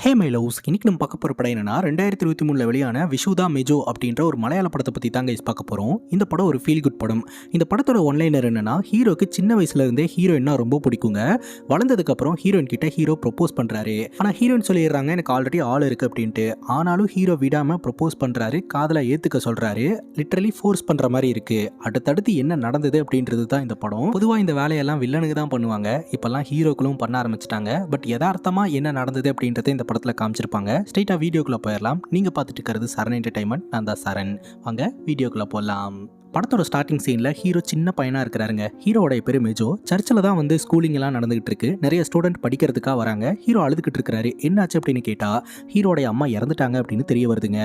Hey my loves, இன்னைக்கு நம்ம பார்க்க போகிற படம் என்னன்னா 2023 வெளியான விஷுதா மெஜோ அப்படின்ற ஒரு மலையாள படத்தை பற்றி தாங்க பார்க்க போகிறோம். இந்த படம் ஒரு ஃபீல் குட் படம். இந்த படத்தோட ஒன்லைனர் என்னன்னா, ஹீரோக்கு சின்ன வயசுல இருந்தே ஹீரோயின்னா ரொம்ப பிடிக்குங்க. வளர்ந்ததுக்கப்புறம் ஹீரோயின் கிட்ட ஹீரோ ப்ரொப்போஸ் பண்ணுறாரு. ஆனால் ஹீரோயின் சொல்லிடுறாங்க எனக்கு ஆல்ரெடி ஆள் இருக்குது அப்படின்ட்டு. ஆனாலும் ஹீரோ விடாமல் ப்ரொப்போஸ் பண்ணுறாரு, காதலை ஏற்றுக்க சொல்கிறாரு. லிட்டரலி ஃபோர்ஸ் பண்ணுற மாதிரி இருக்குது. அடுத்தடுத்து என்ன நடந்தது அப்படின்றது தான் இந்த படம். பொதுவாக இந்த வேலையெல்லாம் வில்லனுக்கு தான் பண்ணுவாங்க. இப்போல்லாம் ஹீரோக்களும் பண்ண ஆரம்பிச்சிட்டாங்க. பட் யதார்த்தமாக என்ன நடந்தது அப்படின்றத இந்த படத்தில் காமிச்சிருப்பாங்க. ஸ்ட்ரெயிட்டா வீடியோக்குள்ள போயிடலாம். நீங்க பார்த்துட்டு இருக்கிறது சரண் என்டர்டைன்மெண்ட். நான் தான் சரண். வாங்க வீடியோக்குள்ள போகலாம். படத்தோட ஸ்டார்டிங் சீனில் ஹீரோ சின்ன பையனாக இருக்கிறாருங்க. ஹீரோடைய பேர் மெஜோ. சர்ச்சில் தான் ஸ்கூலிங் எல்லாம் நடந்துகிட்டு இருக்கு. நிறைய ஸ்டூடெண்ட் படிக்கிறதுக்காக வராங்க. ஹீரோ அழுதுகிட்டு இருக்காரு. என்னாச்சு அப்படின்னு கேட்டால் ஹீரோடைய அம்மா இறந்துட்டாங்க அப்படின்னு தெரிய வருதுங்க.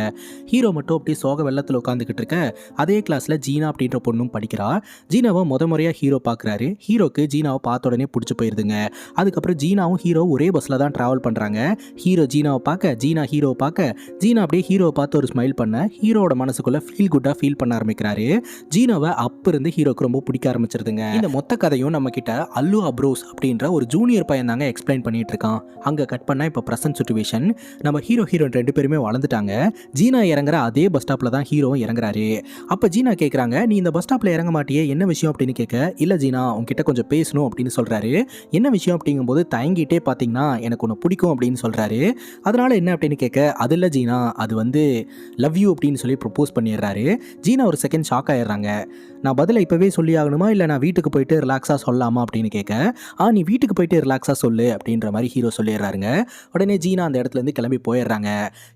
ஹீரோ மட்டும் அப்படியே சோக வெள்ளத்தில் உட்காந்துக்கிட்டு இருக்க அதே கிளாஸில் ஜீனா அப்படின்ற பொண்ணும் படிக்கிறா. ஜீனாவை முறையாக ஹீரோ பார்க்குறாரு. ஹீரோக்கு ஜீனாவை பார்த்த உடனே பிடிச்சி போயிருதுங்க. அதுக்கப்புறம் ஜீனாவும் ஹீரோ ஒரே பஸ்ஸில் தான் ட்ராவல் பண்ணுறாங்க. ஹீரோ ஜீனாவை பார்க்க, ஜீனா ஹீரோவை பார்க்க, ஜீனா அப்படியே ஹீரோவை பார்த்து ஒரு ஸ்மைல் பண்ண ஹீரோட மனசுக்குள்ளே ஃபீல் குட்டாக ஃபீல் பண்ண ஆரம்பிக்கிறாரு. ஜீனோவை அப்ப இருந்து ஹீரோக்கு ரொம்ப பிடிக்க ஆரம்பிச்சிருதுங்க. இந்த மொத்த கதையும் நம்ம கிட்ட அல்லு அப்ரோஸ் அப்படின்ற ஒரு ஜூனியர் பையன் தாங்க எக்ஸ்பிளைன் பண்ணிட்டு இருக்கான். அங்க கட் பண்ணா இப்ப பிரசன்ட் சிச்சுவேஷன். நம்ம ஹீரோயின் ரெண்டு பேருமே வளர்ந்துட்டாங்க. ஜீனா இறங்குற அதே பஸ் ஸ்டாப்ல தான் ஹீரோவும் இறங்குறாரு. அப்ப ஜீனா கேக்குறாங்க, நீ இந்த பஸ் ஸ்டாப்ல இறங்க மாட்டியே, என்ன விஷயம் அப்படின்னு கேட்க, இல்ல ஜீனா உன்கிட்ட கொஞ்சம் பேசணும் அப்படின்னு சொல்றாரு. என்ன விஷயம் அப்படிங்கும்போது தயங்கிட்டே பாத்தீங்கன்னா எனக்கு ஒன்று பிடிக்கும் அப்படின்னு சொல்றாரு. அதனால என்ன அப்படின்னு கேட்க, அது இல்ல ஜீனா, அது லவ் யூ அப்படின்னு சொல்லி ப்ரொப்போஸ் பண்ணிடுறாரு. ஜீனா ஒரு செகண்ட் ஷாக் ஆயிடுறாங்க. நான் பதிலை இப்போவே சொல்லி ஆகணுமா, இல்லை நான் வீட்டுக்கு போயிட்டு ரிலாக்ஸாக சொல்லலாமா அப்படின்னு கேட்க, நீ வீட்டுக்கு போயிட்டு ரிலாக்ஸாக சொல்லு அப்படின்ற மாதிரி ஹீரோ சொல்லிடுறாருங்க. உடனே ஜீனா அந்த இடத்துலேருந்து கிளம்பி போயிடுறாங்க.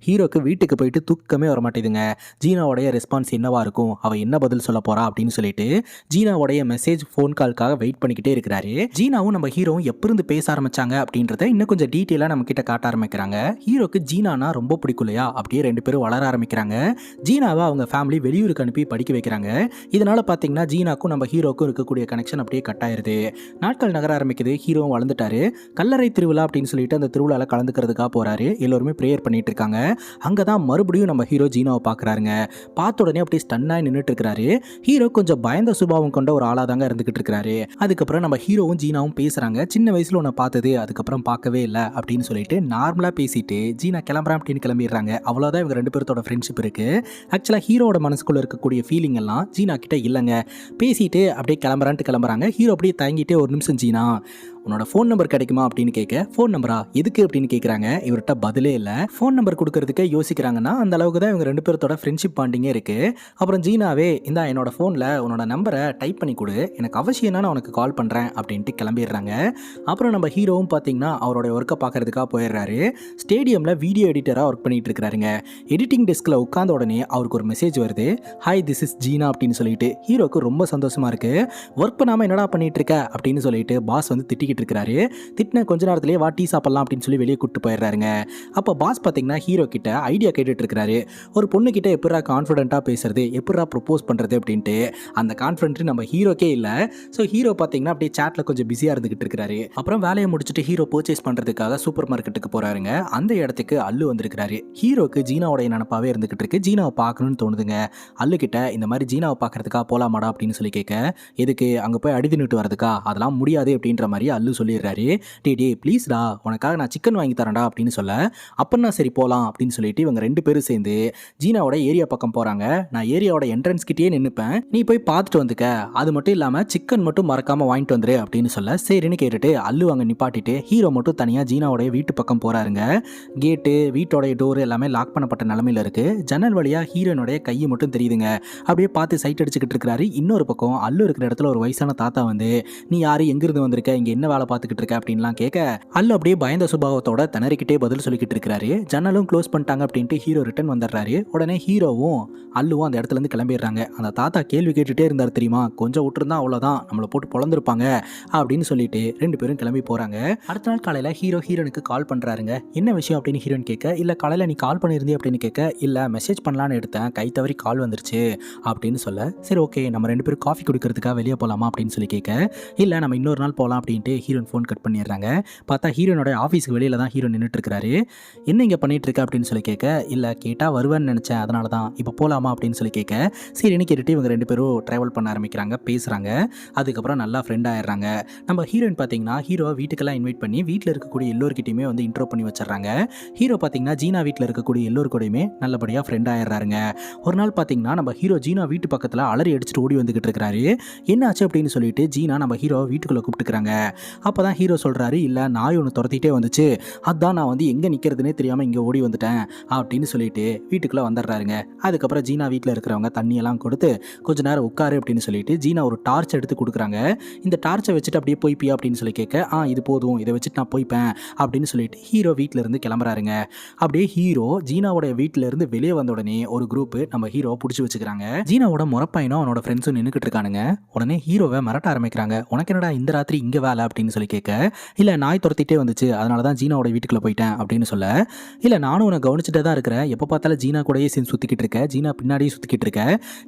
ஹீரோக்கு வீட்டுக்கு போயிட்டு தூக்கமே வர மாட்டேதுங்க. ஜீனாவுடைய ரெஸ்பான்ஸ் என்னவா இருக்கும், அவள் என்ன பதில் சொல்ல போறா அப்படின்னு சொல்லிட்டு ஜீனாவுடைய மெசேஜ் ஃபோன் கால்க்காக வெயிட் பண்ணிக்கிட்டே இருக்கிறாரு. ஜீனாவும் நம்ம ஹீரோவும் எப்போ இருந்து பேச ஆரம்பிச்சாங்க அப்படின்றத இன்னும் கொஞ்சம் டீட்டெயிலாக நம்ம கிட்ட காட்ட ஆரம்பிக்கிறாங்க. ஹீரோக்கு ஜீனானா ரொம்ப பிடிக்கும் இல்லையா, அப்படியே ரெண்டு பேரும் வளர ஆரம்பிக்கிறாங்க. ஜீனாவை அவங்க ஃபேமிலி வெளியூருக்கு அனுப்பி படிக்க வைக்கிறாங்க. இதனால பார்த்தீங்கன்னா ஜீனாக்கும் நம்ம ஹீரோக்கும் இருக்கக்கூடிய கனெக்ஷன் அப்படியே கட் ஆயிருது. நாட்கள் நகர ஆரம்பிக்குது. ஹீரோவும் வளர்ந்துட்டாரு. கல்லறை திருவிழா அப்படின்னு சொல்லிட்டு அந்த திருவிழாவில் கலந்துக்கிறதுக்காக போறாரு. எல்லோருமே ப்ரேயர் பண்ணிட்டு இருக்காங்க. அங்கதான் மறுபடியும் நம்ம ஹீரோ ஜீனாவை பார்க்குறாருங்க. பார்த்த உடனே அப்படியே ஸ்டன்னாக நின்றுட்டு இருக்கிறாரு. ஹீரோ கொஞ்சம் பயந்த சுபாவம் கொண்ட ஒரு ஆளாக தாங்க இருந்துகிட்டு இருக்கிறாரு. அதுக்கப்புறம் நம்ம ஹீரோவும் ஜீனாவும் பேசுறாங்க. சின்ன வயசுல உன்னை பார்த்தது, அதுக்கப்புறம் பார்க்கவே இல்லை அப்படின்னு சொல்லிட்டு நார்மலா பேசிட்டு ஜீனா கிளம்புறேன் அப்படின்னு கிளம்பிடுறாங்க. அவ்வளோதான் இவங்க ரெண்டு பேர்த்தோட ஃப்ரெண்ட்ஷிப் இருக்கு. ஆக்சுவலாக ஹீரோட மனசுக்குள்ள இருக்கக்கூடிய ஃபீலிங் எல்லாம் ஜீனா கிட்ட இல்லைங்க. பேசிட்டு அப்படியே கிளம்புறாங்க. ஹீரோ அப்படியே தயங்கிட்டே, ஒரு நிமிஷம் ஜீனா, உன்னோட ஃபோன் நம்பர் கிடைக்குமா அப்படின்னு கேட்க, ஃபோன் நம்பரா எதுக்கு அப்படின்னு கேட்குறாங்க. இவர்கிட்ட பதிலே இல்லை. ஃபோன் நம்பர் கொடுக்கறதுக்கு யோசிக்கிறாங்கன்னா அந்த அளவுக்கு தான் இவங்க ரெண்டு பேர்த்தோட ஃப்ரெண்ட்ஷிப் பாண்டிங்கே இருக்கு. அப்புறம் ஜீனாவே, இந்தா என்னோட ஃபோனில் உன்னோட நம்பரை டைப் பண்ணி கொடு, எனக்கு அவசியம்னா நான் உனக்கு கால் பண்ணுறேன் அப்படின்ட்டு கிளம்பிடுறாங்க. அப்புறம் நம்ம ஹீரோவும் பார்த்தீங்கன்னா அவரோட ஒர்க்கை பார்க்கறதுக்காக போயிடுறாரு. ஸ்டேடியமில் வீடியோ எடிட்டராக ஒர்க் பண்ணிட்டு இருக்கிறாருங்க. எடிட்டிங் டெஸ்கில் உட்காந்த உடனே அவருக்கு ஒரு மெசேஜ் வருது, ஹாய் திஸ் இஸ் ஜீனா அப்படின்னு சொல்லிட்டு. ஹீரோக்கு ரொம்ப சந்தோஷமா இருக்கு. ஒர்க் பண்ணாமல் என்னடா பண்ணிட்டு இருக்க அப்படின்னு சொல்லிட்டு பாஸ் திட்டிக்கிட்டு இருக்கிறாரு. திட்டின கொஞ்ச நேரத்திலேயே வா டீ சாப்பிடலாம் அப்படின்னு சொல்லி வெளியே கூட்டு போயிடுறாருங்க. அப்போ பாஸ் பார்த்தீங்கன்னா ஹீரோ கிட்ட ஐடியா கேட்டுட்டு இருக்கிறாரு. ஒரு பொண்ணு கிட்ட எப்படா கான்ஃபிடென்ட்டாக பேசுறது, எப்படா ப்ரொப்போஸ் பண்ணுறது அப்படின்ட்டு. அந்த கான்ஃபிடென்ட் நம்ம ஹீரோக்கே இல்லை. ஸோ ஹீரோ பார்த்தீங்கன்னா அப்படியே சாட்ல கொஞ்சம் பிஸியாக இருந்துகிட்டு இருக்கிறாரு. அப்புறம் வேலையை முடிச்சுட்டு ஹீரோ பர்ச்சேஸ் பண்ணுறதுக்காக சூப்பர் மார்க்கெட்டுக்கு போறாருங்க. அந்த இடத்துக்கு அல்லு வந்திருக்கிறாரு. ஹீரோக்கு ஜீனாவோட நினப்பாவே இருந்துகிட்டு இருக்கு. ஜீனாவை பார்க்கணும்னு தோணுதுங்க. அல்லு கிட்ட இந்த மாதிரி ஜீனாவை பார்க்கறதுக்காக போலாமாடா அப்படின்னு சொல்லி கேட்க, எதுக்கு அங்கே போய் அடிதின்னுட்டு வரதுக்கா, அதெல்லாம் முடியாது அப்படின்ற மாதிரி அல்லு சொல்லிடுறாரு. டே ப்ளீஸ்டா, உனக்காக நான் சிக்கன் வாங்கி தரேன்டா அப்படின்னு சொல்ல, அப்பன்னா சரி போகலாம் அப்படின்னு சொல்லிட்டு இவங்க ரெண்டு பேரும் சேர்ந்து ஜீனாவோட ஏரியா பக்கம் போறாங்க. நான் ஏரியாவோட என்ட்ரன்ஸ் கிட்டே நின்னுப்பேன், நீ போய் பார்த்துட்டு வந்துக்க, அது மட்டும் இல்லாம சிக்கன் மட்டும் மறக்காம வாங்கிட்டு வந்துரு அப்படின்னு சொல்ல, சரின்னு கேட்டுட்டு அல்லு அங்க நிப்பாட்டிட்டு ஹீரோ மட்டும் தனியா ஜீனாவோட வீட்டு பக்கம் போறாருங்க. கேட்டு, வீட்டோட டோர் எல்லாமே லாக் பண்ணப்பட்ட நிலமையில இருக்கு. ஜன்னல் வழியா ஹீரோனுடைய கையை மட்டும் தெரியுதுங்க. அப்படியே பார்த்து சைட் அடிச்சுக்கிட்டு இருக்கிறாரு. இன்னொரு பக்கம் அல்லு இருக்கிற இடத்துல ஒரு வயசான தாத்தா நீ யாரு, எங்கிருந்து வந்திருக்க, இங்க என்ன வேலை பார்த்துக்கிட்டு இருக்க அப்படின்லாம் கேட்க, அல்லு அப்படியே பயந்த சுபாவத்தோட திணறிக்கிட்டே பதில் சொல்லிக்கிட்டு இருக்கிறாரு. ஜன்னலும் க்ளோஸ் பண்ணிட்டாங்க அப்படின்ட்டு ஹீரோ ரிட்டர்ன் வந்துடுறாரு. உடனே ஹீரோவும் அல்லுவும் அந்த இடத்துல இருந்து கிளம்பிடுறாங்க. அந்த தாத்தா கேள்வி கேட்டுட்டே இருந்தார் தெரியுமா, கொஞ்சம் விட்டுருந்தா அவ்வளோதான், நம்மளை போட்டு பொழந்திருப்பாங்க அப்படின்னு சொல்லிட்டு ரெண்டு பேரும் கிளம்பி போறாங்க. அடுத்த நாள் காலையில ஹீரோனுக்கு கால் பண்றாருங்க. என்ன விஷயம் அப்படின்னு ஹீரோன் கேட்க, இல்ல காலையில நீ கால் பண்ணியிருந்தே அப்படின்னு கேட்க, இல்ல மெசேஜ் பண்ணலான்னு எடுத்தேன், கை தவறி கால் வந்துருச்சு அப்படின்னு சொல்ல, சரி ஓகே நம்ம ரெண்டு பேரும் காஃபி குடிக்கிறதுக்காக வெளியே போகலாமா அப்படின்னு சொல்லி கேட்க, இல்ல நம்ம இன்னொரு நாள் போகலாம் அப்படின்ட்டு ஹீரோயின் ஃபோன் கட் பண்ணிடுறாங்க. பார்த்தா ஹீரோனோட ஆஃபீஸ்க்கு வெளியில் தான் ஹீரோ நின்றுட்டு இருக்காரு. என்ன இங்கே பண்ணிட்டு இருக்க அப்படின்னு சொல்லி கேட்க, இல்லை கேட்டால் வருவேன்னு நினச்சேன், அதனால தான் இப்போ போகலாமா அப்படின்னு சொல்லி கேட்க, சரின்னு கேட்டுட்டு இவங்க 2 பேரும் ட்ராவல் பண்ண ஆரம்பிக்கிறாங்க, பேசுகிறாங்க. அதுக்கப்புறம் நல்லா ஃப்ரெண்ட் ஆயிடுறாங்க. நம்ம ஹீரோயின் பார்த்தீங்கன்னா ஹீரோவை வீட்டுக்கெல்லாம் இன்வைட் பண்ணி வீட்டில் இருக்கக்கூடிய எல்லோருக்கிட்டையுமே வந்து இன்ட்ரோ பண்ணி வச்சிடறாங்க. ஹீரோ பார்த்தீங்கன்னா ஜீனா வீட்டில் இருக்கக்கூடிய எல்லோரு கூடயுமே நல்லபடியாக ஃப்ரெண்ட் ஆயிடுறாருங்க. ஒரு நாள் பார்த்தீங்கன்னா நம்ம ஹீரோ ஜீனா வீட்டு பக்கத்தில் அலறி அடிச்சுட்டு ஓடி வந்துகிட்டு இருக்கிறாரு. என்ன ஆச்சு அப்படின்னு சொல்லிட்டு ஜீனா நம்ம ஹீரோவை வீட்டுக்குள்ளே கூப்பிட்டுக்கிறாங்க. அப்போ தான் ஹீரோ சொல்கிறாரு, இல்லை நாய் ஒன்று துரத்திட்டே வந்துச்சு, அதான் நான் வந்து எங்கே நிற்கிறதுனே தெரியாமல் இங்கே ஓடி வந்துட்டேன் அப்படின்னு சொல்லிட்டு வீட்டுக்குள்ளே வந்துடுறாருங்க. அதுக்கப்புறம் ஜீனா வீட்டில் இருக்கிறவங்க தண்ணியெல்லாம் கொடுத்து கொஞ்ச நேரம் உட்காரு அப்படின்னு சொல்லிட்டு ஜீனா ஒரு டார்ச் எடுத்து கொடுக்குறாங்க. இந்த டார்ச்சை வச்சுட்டு அப்படியே போய்ப்பியா அப்படின்னு சொல்லி கேட்க, இது போதும், இதை வச்சுட்டு நான் போய்ப்பேன் அப்படின்னு சொல்லிட்டு ஹீரோ வீட்டில் இருந்து கிளம்புறாருங்க. அப்படியே ஹீரோ ஜீனாவோட வீட்டில இருந்து வெளியே வந்த உடனே ஒரு குரூப் நம்ம ஹீரோவை பிடிச்சி வச்சுக்கிறாங்க. ஜீனாவோட முறப்பையனும் அவனோட ஃப்ரெண்ட்ஸும் நின்றுக்கிட்டு இருக்கானுங்க. உடனே ஹீரோவை மிரட்ட ஆரம்பிக்கிறாங்க. உனக்கு என்னடா இந்த ராத்திரி இங்கே வேலை அப்படின்னு சொல்லி கேட்க, இல்லை நாய் துரத்திட்டே வந்துச்சு, அதனால தான் ஜீனாவோட வீட்டுக்குள்ளே போயிட்டேன் அப்படின்னு சொல்ல, இல்லை நானும் உன்னை கவனிச்சுட்டே தான் இருக்கிறேன், எப்போ பார்த்தாலும் ஜீனா கூடயே சேர்ந்து சுற்றிக்கிட்டு இருக்க, ஜீனா பின்னாடியே சுற்றிக்கிட்டு இருக்க,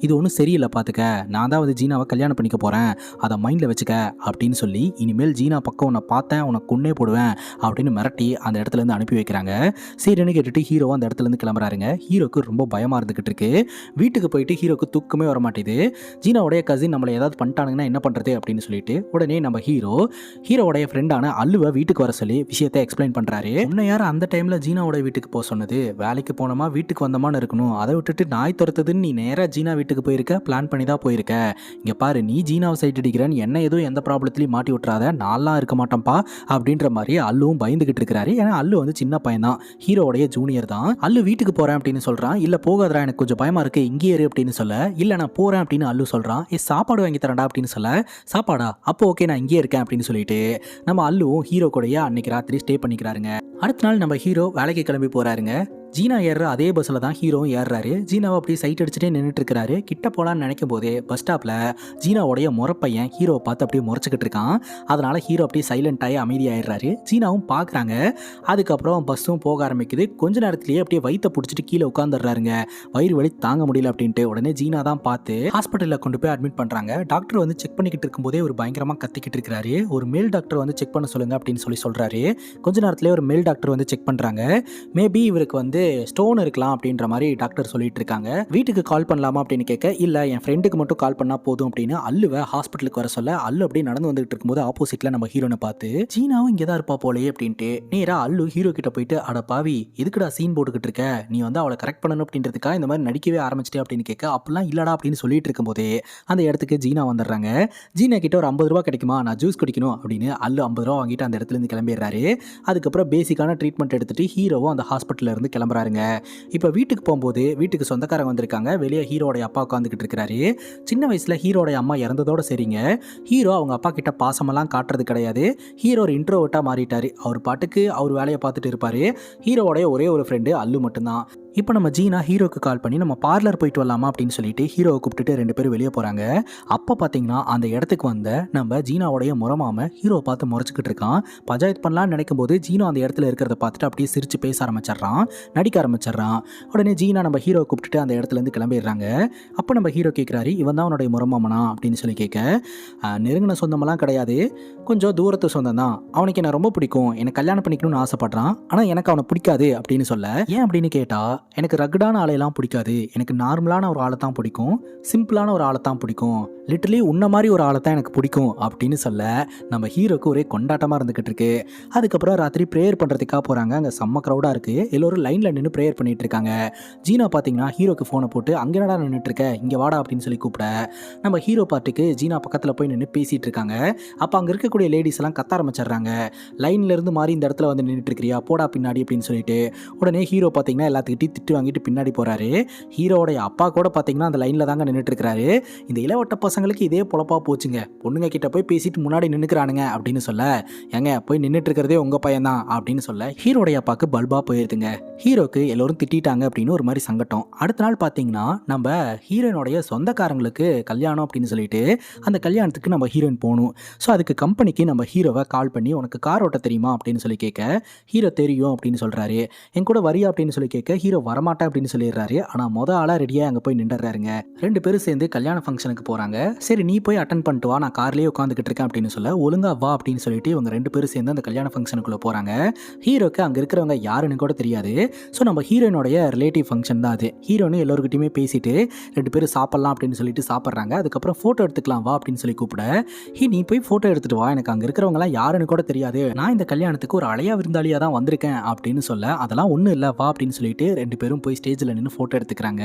இது ஒன்றும் சரியில்லை பார்த்துக்க, நான் தான் வந்து ஜீனாவை கல்யாணம் பண்ணிக்க போகிறேன், அதை மைண்டில் வச்சுக்க அப்படின்னு சொல்லி, இனிமேல் ஜீனா பக்கம் உன்னை பார்த்தேன் உனக்கு கொன்னே போடுவேன் அப்படின்னு மிரட்டி அந்த இடத்துல இருந்து அனுப்பி வைக்கிறாங்க. சரின்னு கேட்டுட்டு ஹீரோ அந்த இடத்துல இருந்து கிளம்புறாருங்க. ஹீரோக்கு ரொம்ப பயமாக இருந்துகிட்டு இருக்கு. வீட்டுக்கு போயிட்டு ஹீரோக்கு தூக்கமே வர மாட்டேது. ஜீனாவுடைய கசின் நம்மளை ஏதாவது பண்ணிட்டானுங்கன்னா என்ன பண்ணுறது அப்படின்னு சொல்லிட்டு உடனே நம்ம ஹீரோவுடைய ஃப்ரெண்டான அல்லுவை வீட்டுக்கு வர சொல்லி விஷயத்தை எக்ஸ்பிளைன் பண்ணுறாரு. உன்னை யார் அந்த டைமில் ஜீனாவோட வீட்டுக்கு போக சொன்னது? வேலைக்கு போனோமா வீட்டுக்கு வந்தோமான்னு இருக்கணும், அதை விட்டுட்டு நாய் துரத்துதுன்னு நீ நேராக ஜீனா வீட்டுக்கு போயிருக்க, பிளான் பண்ணி தான் போயிருக்க. இங்கே பாரு, நீ ஜீனாவை சைட் அடிக்கிறேன்னு என்ன எதுவும் எந்த ப்ராப்ளத்துலையும் மாட்டி விட்டுறாத, நான்லாம் இருக்க மாட்டேன்ப்பா அப்படின்ற மாதிரி அல்லுவும் பயந்துகிட்டு இருக்கிறாரு. ஏன்னா அல்லு வந்து சின்ன பையன் தான், ஹீரோவுடைய ஜூனியர் தான். அல்லு வீட்டுக்கு போகிறேன் அப்படின்னு சொல்கிறான். இல்லை போகாதரா, எனக்கு கொஞ்சம் பயமாக இருக்குது, இங்கே இரு அப்படின்னு சொல்ல, இல்லை நான் போகிறேன் அப்படின்னு அல்லு சொல்கிறான். சாப்பாடு வாங்கி தரேன்டா அப்படின்னு சொல்ல, சாப்பாடா, அப்போ ஓகே நான் இங்கே இருக்கேன் அப்படின்னு சொல்லிட்டு நம்ம அல்லுவும் ஹீரோ கூடயே அன்னைக்கு ராத்திரி ஸ்டே பண்ணிக்கிறாருங்க. அடுத்த நாள் நம்ம ஹீரோ வேலைக்கு கிளம்பி போகிறாருங்க. ஜீனா ஏறுற அதே பஸ்ஸில் தான் ஹீரோவும் ஏறுறாரு. ஜீனாவை அப்படியே சைட் அடிச்சுட்டே நின்றுட்டு இருக்கிறாரு. கிட்ட போகலான்னு நினைக்கும் போதே பஸ் ஸ்டாப்பில் ஜீனாவுடைய முறப்பையன் ஹீரோவை பார்த்து அப்படியே முறைச்சிக்கிட்டு இருக்கான். அதனால் ஹீரோ அப்படியே சைலண்ட் ஆகி அமைதியாகிடுறாரு. ஜீனாவும் பார்க்குறாங்க. அதுக்கப்புறம் பஸ்ஸும் போக ஆரம்பிக்குது. கொஞ்ச நேரத்துலேயே அப்படியே வயிற்றை பிடிச்சிட்டு கீழே உட்காந்துடுறாருங்க. வயிறு வலி தாங்க முடியல அப்படின்ட்டு உடனே ஜீனா தான் பார்த்து ஹாஸ்பிட்டலில் கொண்டு போய் அட்மிட் பண்ணுறாங்க. டாக்டர் வந்து செக் பண்ணிக்கிட்டு இருக்கும்போதே ஒரு பயங்கரமாக கத்திக்கிட்டு இருக்கிறாரு. ஒரு மேல் டாக்டர் வந்து செக் பண்ண சொல்லுங்க அப்படின்னு சொல்கிறாரு. கொஞ்ச நேரத்துலேயே ஒரு மேல் டாக்டர் வந்து செக் பண்ணுறாங்க. மேபி இவருக்கு வந்து ஸ்டோன் இருக்கலாம் அப்படின்ற மாதிரி டாக்டர் சொல்லிட்டு இருக்காங்க. வீட்டுக்கு கால் பண்ணலாமா அப்படின்னு கேட்க, இல்லை என் ஃப்ரெண்டுக்கு மட்டும் கால் பண்ணால் போதும் அப்படின்னு அல்லுவை ஹாஸ்பிட்டலுக்கு வர சொல்ல, அல்லு அப்படியே நடந்து வந்துட்டு இருக்கும்போது ஆப்போசிட்டில் நம்ம ஹீரோனை பார்த்து ஜீனாவும் இங்கே தான் இருப்பா போலையே அப்படின்ட்டு நேராக அல்லு ஹீரோ கிட்ட போயிட்டு, அட பாவி எதுக்குடா சீன் போட்டுக்கிட்டு இருக்க, நீ வந்து அவளை கரெக்ட் பண்ணணும் அப்படின்றதுக்காக இந்த மாதிரி நடிக்கவே ஆரம்பிச்சிட்டே அப்படின்னு கேட்க, அப்படிலாம் இல்லடா அப்படின்னு சொல்லிட்டு இருக்கும்போதே அந்த இடத்துக்கு ஜீனா வந்துடுறாங்க. ஜீனா கிட்ட ஒரு 50 ரூபா கிடைக்குமா, நான் ஜூஸ் குடிக்கணும் அப்படின்னு அல்லு 50 ரூபா வாங்கிட்டு அந்த இடத்துல இருந்து கிளம்பிடுறாரு. அதுக்கப்புறம் பேசிக்கான ட்ரீட்மெண்ட் எடுத்துட்டு ஹீரோவும் அந்த ஹாஸ்பிட்டலில் இருந்து கிளம்புறாருங்க. இப்போ வீட்டுக்கு போகும்போது வீட்டுக்கு சொந்தக்காரங்க வந்திருக்காங்க. வெளியே ஹீரோடைய அப்பா உட்காந்துக்கிட்டு இருக்கிறாரு. சின்ன வயசில் ஹீரோடைய அம்மா இறந்ததோட சரிங்க, ஹீரோ அவங்க அப்பா கிட்ட பாசமெல்லாம் காட்டுறது கிடையாது. ஹீரோ ஒரு இன்ட்ரோவர்ட்டாக மாறிட்டார். அவர் பாட்டுக்கு அவர் வேலையை பார்த்துட்டு இருப்பார். ஹீரோவோடைய ஒரே ஒரு ஃப்ரெண்டு அல்லு மட்டும்தான். இப்போ நம்ம ஜீனா ஹீரோக்கு கால் பண்ணி நம்ம பார்லர் போயிட்டு வரலாமா அப்படின்னு சொல்லிட்டு ஹீரோவை கூப்பிட்டுட்டு 2 பேரும் வெளியே போகிறாங்க. அப்போ பார்த்தீங்கன்னா அந்த இடத்துக்கு வந்த நம்ம ஜீனாவுடைய முறமாம ஹீரோவை பார்த்து முறைச்சிக்கிட்டு இருக்கான். பஞ்சாயத்து பண்ணலான்னு நினைக்கும் போது ஜீனா அந்த இடத்துல இருக்கிறத பார்த்துட்டு அப்படியே சிரிச்சு பேச ஆரம்பிச்சிடுறான், நடிக்க ஆரம்பிச்சிடுறான். உடனே ஜீனா நம்ம ஹீரோவை கூப்பிட்டுட்டு அந்த இடத்துலேருந்து கிளம்பிடுறாங்க. அப்போ நம்ம ஹீரோ கேட்குறாரு, இவன் தான் அவனுடைய முறமாமனா அப்படின்னு சொல்லி கேட்க, நெருங்கின சொந்தமெல்லாம் கிடையாது, கொஞ்சம் தூரத்து சொந்தம் தான், அவனுக்கு என்ன ரொம்ப பிடிக்கும், எனக்கு கல்யாணம் பண்ணிக்கணும்னு ஆசைப்படுறான், ஆனால் எனக்கு அவனை பிடிக்காது அப்படின்னு சொல்ல, ஏன் அப்படின்னு கேட்டால், எனக்கு ரக்கடான ஆளையெல்லாம் பிடிக்காது, எனக்கு நார்மலான ஒரு ஆளை தான் பிடிக்கும், சிம்பிளான ஒரு ஆளை தான் பிடிக்கும், லிட்டரலி உன்ன மாதிரி ஒரு ஆளை தான் எனக்கு பிடிக்கும் அப்படின்னு சொல்ல நம்ம ஹீரோக்கு ஒரே கொண்டாட்டமாக இருந்துக்கிட்டு இருக்கு. அதுக்கப்புறம் ராத்திரி ப்ரேயர் பண்ணுறதுக்காக போகிறாங்க. அங்கே செம்ம க்ரௌடாக இருக்குது. எல்லோரும் லைனில் நின்று ப்ரேயர் பண்ணிட்டு இருக்காங்க. ஜீனா பார்த்தீங்கன்னா ஹீரோக்கு ஃபோனை போட்டு, அங்கே என்னடா நின்றுட்டு இருக்க, இங்கே வாடா அப்படின்னு சொல்லி கூப்பிட நம்ம ஹீரோ பாட்டுக்கு ஜீனா பக்கத்தில் போய் நின்று பேசிகிட்டு இருக்காங்க. அப்போ அங்கே இருக்கக்கூடிய லேடிஸ் எல்லாம் கத்த ஆரம்பிச்சிடுறாங்க, லைன்ல இருந்து மாறி இந்த இடத்துல வந்து நின்றுட்டு இருக்கிறியா, போடா பின்னாடி அப்படின்னு சொல்லிட்டு. உடனே ஹீரோ பார்த்தீங்கன்னா எல்லாத்துக்கிட்டையும் திட்டு வாங்கிட்டு பின்னாடி போகிறாரு. ஹீரோடைய அப்பா கூட பார்த்தீங்கன்னா அந்த லைனில் தாங்க நின்றுட்டு இருக்கிறாரு. இந்த இளவட்ட பசங்களுக்கு இதே பொழப்பா போச்சுங்க, பொண்ணுங்க கிட்ட போய் பேசிட்டு முன்னாடி நின்றுக்கிறானுங்க அப்படின்னு சொல்ல, ஏங்க போய் நின்றுட்டு இருக்கிறதே உங்கள் பையன்தான் அப்படின்னு சொல்ல ஹீரோடைய அப்பாவுக்கு பல்பா போயிருதுங்க. ஹீரோக்கு எல்லோரும் திட்டாங்க அப்படின்னு ஒரு மாதிரி சங்கட்டம். அடுத்த நாள் பார்த்தீங்கன்னா நம்ம ஹீரோயினுடைய சொந்தக்காரங்களுக்கு கல்யாணம் அப்படின்னு சொல்லிட்டு அந்த கல்யாணத்துக்கு நம்ம ஹீரோயின் போகணும். ஸோ அதுக்கு கம்பெனிக்கு நம்ம ஹீரோவை கால் பண்ணி, உனக்கு கார் ஓட்ட தெரியுமா அப்படின்னு சொல்லி கேட்க, ஹீரோ தெரியும் அப்படின்னு சொல்கிறாரு. என் கூட வரியா அப்படின்னு சொல்லி கேட்க, ஹீரோ ஹீரோ வரமாட்டேன் அப்படின்னு சொல்லிடுறாரு. ஆனால் ஆளாக ரெடியாக அங்கே போய் நின்றுறாருங்க. 2 பேரும் சேர்ந்து கல்யாண ஃபங்க்ஷனுக்கு போகிறாங்க. சரி நீ போய் அட்டன் பண்ணிட்டு வா, நான் கார்லேயே உட்காந்துக்கிட்டு இருக்கேன் அப்படின்னு சொல்ல, ஒழுங்கா வா அப்படின்னு சொல்லிட்டு இவங்க 2 பேரும் சேர்ந்து அந்த கல்யாண ஃபங்க்ஷனுக்குள்ளே போகிறாங்க. ஹீரோக்கு அங்கே இருக்கிறவங்க யாருன்னு கூட தெரியாது. ஸோ நம்ம ஹீரோயினோடைய ரிலேட்டிவ் ஃபங்க்ஷன் தான் அது. ஹீரோனு எல்லோருக்கிட்டையுமே பேசிட்டு 2 பேரும் சாப்பிட்லாம் அப்படின்னு சொல்லிட்டு சாப்பிட்றாங்க. அதுக்கப்புறம் ஃபோட்டோ எடுத்துக்கலாம் வா அப்படின்னு சொல்லி கூப்பிட, நீ போய் ஃபோட்டோ எடுத்துட்டு வா, எனக்கு அங்கே இருக்கிறவங்களாம் யாருன்னு கூட தெரியாது, நான் இந்த கல்யாணத்துக்கு ஒரு அழையா விருந்தாளியாக தான் வந்திருக்கேன் அப்படின்னு சொல்ல, அதெல்லாம் ஒன்றும் இல்லை வா அப்படின்னு சொல்லிட்டு 2 பேரும் போய் ஸ்டேஜில் நின்று ஃபோட்டோ எடுத்துக்கிறாங்க.